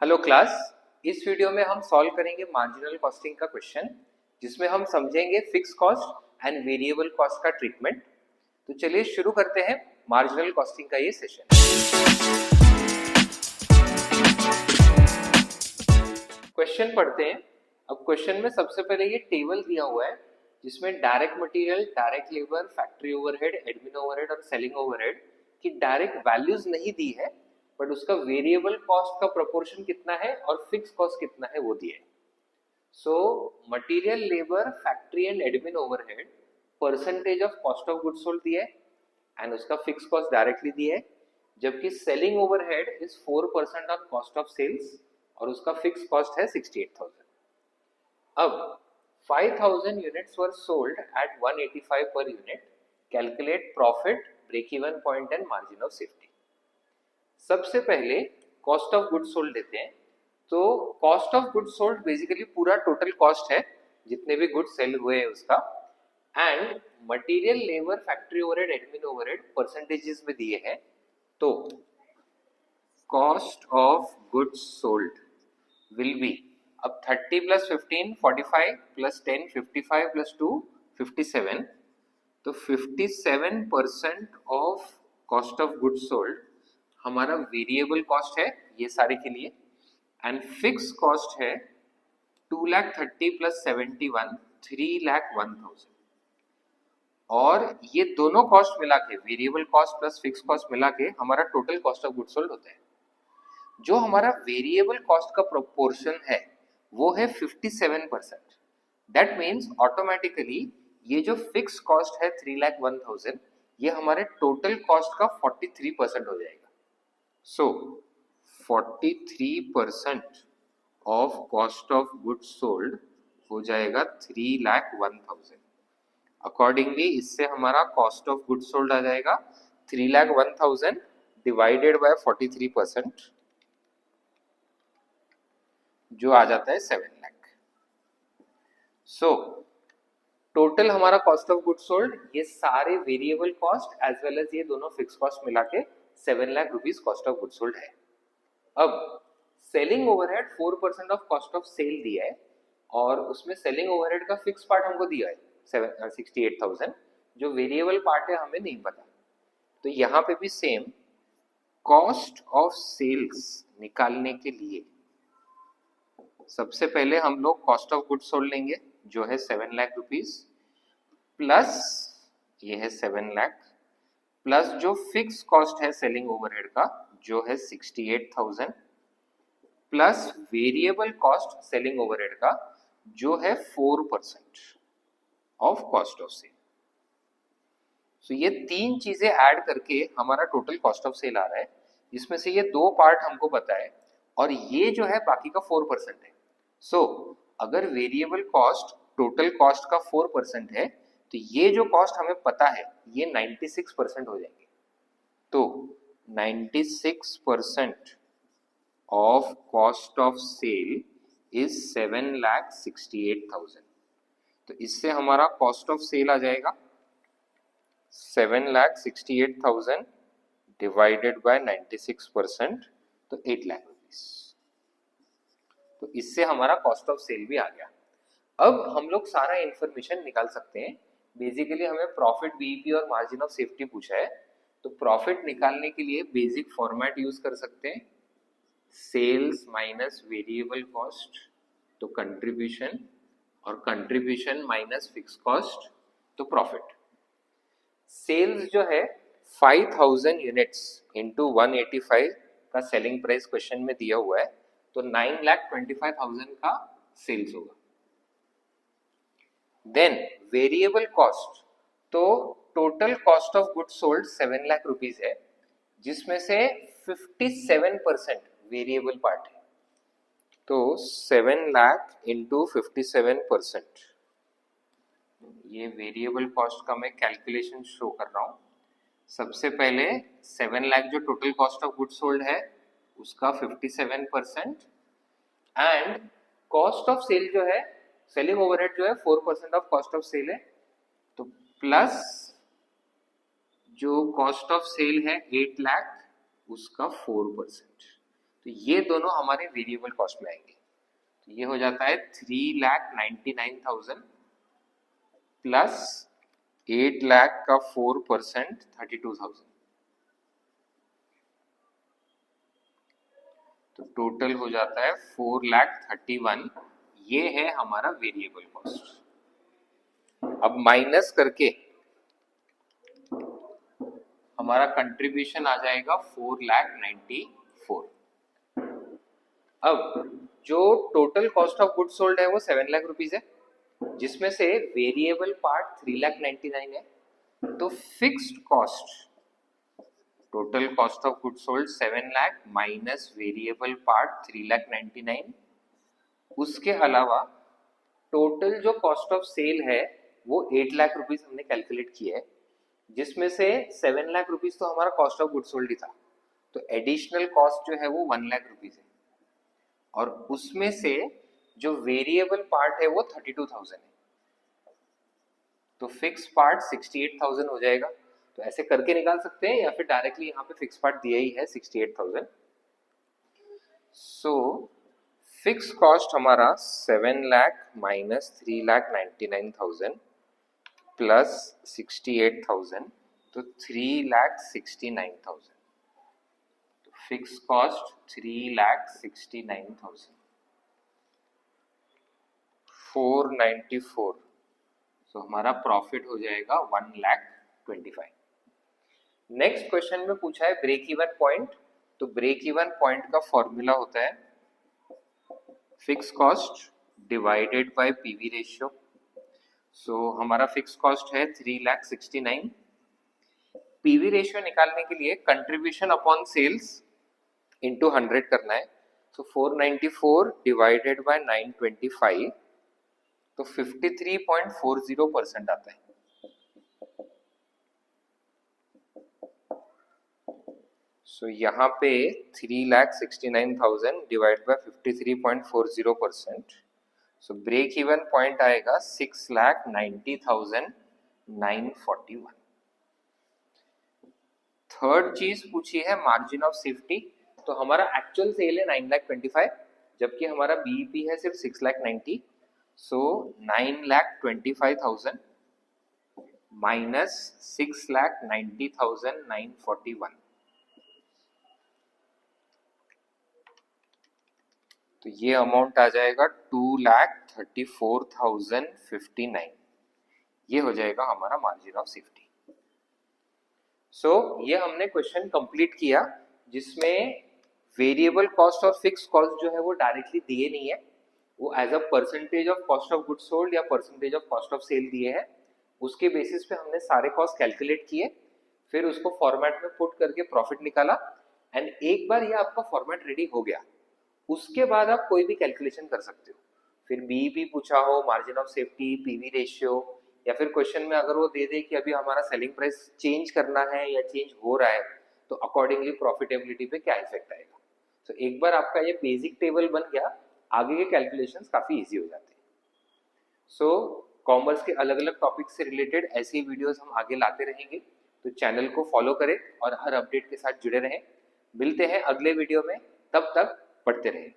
Hello class. इस video में हम सॉल्व करेंगे मार्जिनल कॉस्टिंग का क्वेश्चन, जिसमें हम समझेंगे fix cost and variable cost का ट्रीटमेंट। तो चलिए शुरू करते हैं मार्जिनल कॉस्टिंग का ये सेशन। क्वेश्चन पढ़ते हैं। अब क्वेश्चन में सबसे पहले ये टेबल दिया हुआ है, जिसमें direct material, direct labour, factory overhead, admin overhead और सेलिंग ओवरहेड की डायरेक्ट वैल्यूज नहीं दी है, बट उसका वेरिएबल कॉस्ट का प्रोपोर्शन कितना है और फिक्स कॉस्ट कितना है वो दिया है। So material, labour, factory and admin overhead percentage of cost of goods sold दिया है एंड उसका फिक्स कॉस्ट डायरेक्टली दिया है, जबकि selling overhead is 4% on cost of sales और उसका फिक्स कॉस्ट है 68,000। अब 5,000 units were sold at 185 per unit, calculate profit, break even point and margin of safety. सबसे पहले कॉस्ट ऑफ गुड्स सोल्ड लेते हैं। तो cost of goods sold basically पूरा टोटल कॉस्ट है, जितने भी गुड्स सेल हुए हैं उसका, and material, labour, factory overhead, admin overhead percentages में दिए हैं। तो cost of goods sold will be, अब 30 प्लस 15 45 प्लस 10 55 प्लस 2 57, तो 57% of cost of goods sold हमारा वेरिएबल कॉस्ट है ये सारे के लिए, एंड फिक्स कॉस्ट है 2,30,000 प्लस 71 3,01,000। और ये दोनों कॉस्ट मिला के, variable cost plus fix cost मिला के हमारा total cost of goods sold होता है। जो हमारा वेरिएबल कॉस्ट का प्रोपोर्शन है वो है 57%। दैट मीन्स ऑटोमेटिकली ये जो फिक्स कॉस्ट है 3,01,000, ये हमारे टोटल कॉस्ट का 43% हो जाएगा। So 43% of cost of goods sold हो जाएगा 3,01,000। अकॉर्डिंगली इससे हमारा कॉस्ट ऑफ गुड्स सोल्ड आ जाएगा 3,01,000 डिवाइडेड बाय 43%, जो आ जाता है 7 लाख। सो टोटल हमारा कॉस्ट ऑफ गुड्स सोल्ड, ये सारे variable cost as well as ये दोनों फिक्स कॉस्ट मिला के 7 lakh rupees cost of goods sold है। अब selling overhead 4% of cost of sale दिया है, और उसमें सेलिंग ओवरहेड का फिक्स पार्ट हमको दिया है 68,000, जो वेरिएबल पार्ट है हमें नहीं पता। तो यहाँ पे भी सेम, कॉस्ट ऑफ सेल्स निकालने के लिए सबसे पहले हम लोग कॉस्ट ऑफ गुड्स सोल्ड लेंगे, जो है 7 लाख रुपीज, प्लस ये है 7 लाख, प्लस जो फिक्स कॉस्ट है सेलिंग ओवरहेड का जो है 68,000, plus variable cost selling overhead का जो है 4% ऑफ कॉस्ट ऑफ सेल। सो ये तीन चीजें ऐड करके हमारा टोटल कॉस्ट ऑफ सेल आ रहा है, जिसमें से ये दो पार्ट हमको पता है और ये जो है बाकी का 4% है। सो अगर वेरिएबल कॉस्ट टोटल कॉस्ट का 4% है, तो ये जो कॉस्ट हमें पता है ये 96% हो जाएंगे। तो 96% of cost of sale is 7,68,000। तो इससे हमारा कॉस्ट ऑफ सेल आ जाएगा 7,68,000 डिवाइडेड बाय 96%, तो 8 लाख रुपीज। तो इससे हमारा कॉस्ट ऑफ सेल भी आ गया। अब हम लोग सारा इंफॉर्मेशन निकाल सकते हैं। बेसिकली हमें प्रॉफिट, बीईपी और मार्जिन ऑफ सेफ्टी पूछा है, तो प्रॉफिट निकालने के लिए बेसिक फॉर्मेट यूज कर सकते हैं, सेल्स माइनस वेरिएबल कॉस्ट तो कंट्रीब्यूशन, और कंट्रीब्यूशन माइनस फिक्स कॉस्ट तो प्रॉफिट। सेल्स जो है 5,000 यूनिट्स इंटू 185 का सेलिंग प्राइस क्वेश्चन में दिया हुआ है, तो 9,25,000 का सेल्स होगा। देन वेरिएबल कॉस्ट, तो total cost of goods sold 7 lakh rupees है, जिसमें से 57% वेरिएबल पार्ट है। तो 7 लाख इंटू 57%, ये वेरिएबल कॉस्ट का मैं कैलकुलेशन शो कर रहा हूं। सबसे पहले 7 लाख जो total cost of goods sold है उसका 57%, एंड कॉस्ट ऑफ सेल जो है, सेलिंग ओवरहेड जो है 4% ऑफ कॉस्ट ऑफ सेल है, तो प्लस जो कॉस्ट ऑफ सेल है 8 लाख उसका 4%, तो ये दोनों हमारे वेरिएबल कॉस्ट में आएंगे। तो ये हो जाता है 3,99,000 प्लस 8 लाख का 4% 32,000। तो टोटल हो जाता है 4,31,000। ये है हमारा वेरिएबल कॉस्ट। अब माइनस करके हमारा कंट्रीब्यूशन आ जाएगा 4,94,000। अब जो total cost of good sold है वो 7 लाख रुपीज है, जिसमें से वेरिएबल पार्ट 3,99,000 है। तो fixed cost, total cost of good sold 7 lakh minus variable part 3,99,000। उसके अलावा टोटल जो कॉस्ट ऑफ सेल है वो 8 लाख रुपीज हमने कैलकुलेट किया है, जिसमें से 7 लाख रुपीज तो हमारा कॉस्ट ऑफ गुड सोल्ड ही था। तो एडिशनल कॉस्ट जो है वो 1 लाख रुपीज है, और उसमें से जो वेरिएबल पार्ट है वो 32,000 है। तो फिक्स पार्ट 68,000 हो जाएगा। तो ऐसे करके निकाल सकते हैं, या फिर डायरेक्टली यहाँ पे फिक्स पार्ट दिया ही है 68,000। सो फिक्स कॉस्ट हमारा 7 लाख माइनस 3,99,000 प्लस 68,000, तो 3,69,000। तो फिक्स कॉस्ट 3,69,000। 494। सो हमारा प्रॉफिट हो जाएगा 1,25,000। नेक्स्ट क्वेश्चन में पूछा है ब्रेक इवन पॉइंट। तो ब्रेक इवन पॉइंट का फॉर्मूला होता है fix cost divided by PV ratio. So हमारा फिक्स कॉस्ट है 3,69,000। पीवी रेशियो निकालने के लिए कंट्रीब्यूशन अपॉन सेल्स इंटू 100 करना है। सो 494 डिवाइडेड बाय 925, तो 53.40% आता है। सो यहाँ पे 3,69,000 divide by 53.40%। So break even point आएगा 6,90,941। थर्ड चीज पूछी है मार्जिन ऑफ सेफ्टी। तो हमारा एक्चुअल सेल है 9,25,000, जबकि हमारा बीईपी है सिर्फ 6,90,000। सो 9,25,000 माइनस 6,90,941, तो ये अमाउंट आ जाएगा 2,34,059। ये हो जाएगा हमारा मार्जिन ऑफ सेफ्टी। सो ये हमने क्वेश्चन कंप्लीट किया, जिसमें वेरिएबल कॉस्ट और फिक्स कॉस्ट जो है वो डायरेक्टली दिए नहीं है, वो as a percentage of cost of good sold या percentage of cost of sale दिए हैं। उसके बेसिस पे हमने सारे कॉस्ट कैलकुलेट किए, फिर उसको फॉर्मेट में पुट करके प्रॉफिट निकाला। एंड एक बार ये आपका फॉर्मेट रेडी हो गया, उसके बाद आप कोई भी कैलकुलेशन कर सकते हो। फिर बीईपी पूछा हो, margin of safety, PV ratio, या फिर क्वेश्चन में अगर वो दे दे कि अभी हमारा सेलिंग प्राइस चेंज करना है या चेंज हो रहा है, तो अकॉर्डिंगली प्रॉफिटेबिलिटी पे क्या इफेक्ट आएगा। तो एक बार आपका ये बेसिक टेबल बन गया, आगे के कैलकुलेशंस काफी इजी हो जाते हैं। सो कॉमर्स के अलग अलग टॉपिक से रिलेटेड ऐसी वीडियोस हम आगे लाते रहेंगे, तो चैनल को फॉलो करें और हर अपडेट के साथ जुड़े रहें। मिलते हैं अगले वीडियो में, तब तक पढ़ते रहें।